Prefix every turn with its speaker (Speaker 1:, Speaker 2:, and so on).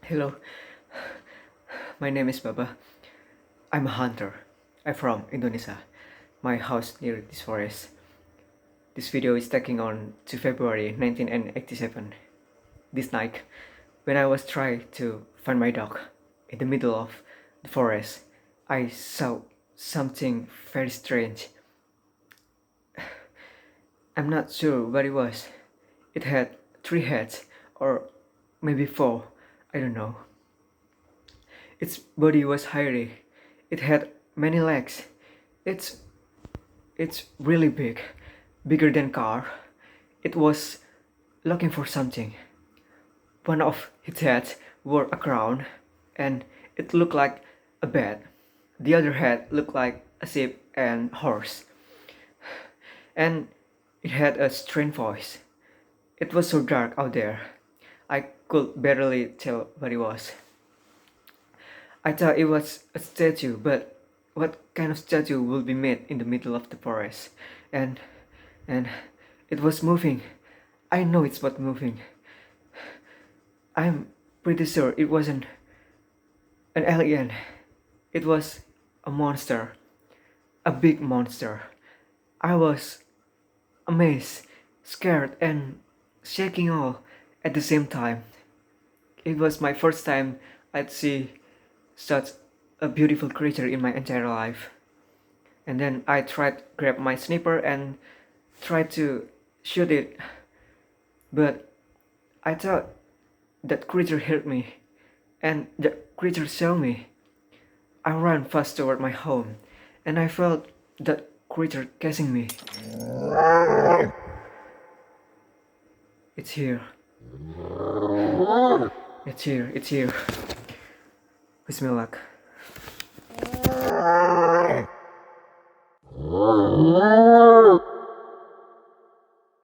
Speaker 1: Hello, my name is Baba. I'm a hunter. I'm from Indonesia. My house near this forest. This video is taken on to February 1987. This night, when I was trying to find my dog in the middle of the forest, I saw something very strange. I'm not sure what it was. It had 3 heads, or maybe 4, I don't know. Its body was hairy. It had many legs. It's it's really big, bigger than car. It was looking for something. One of its heads wore a crown, and it looked like a bat. The other head looked like a sheep and horse, and it had a strange voice. It was so dark out there, I could barely tell what it was. I thought it was a statue, but what kind of statue would be made in the middle of the forest? And and it was moving. I know it's not moving. I'm pretty sure it wasn't an alien. It was a monster, a big monster. I was amazed, scared, and shaking all at the same time. It was my first time I'd see such a beautiful creature in my entire life. And then I tried to grab my sniper and tried to shoot it, but I thought that creature heard me, and the creature saw me. I ran fast toward my home, and I felt that creature chasing me. It's here. It's here. It's here. Wish me luck.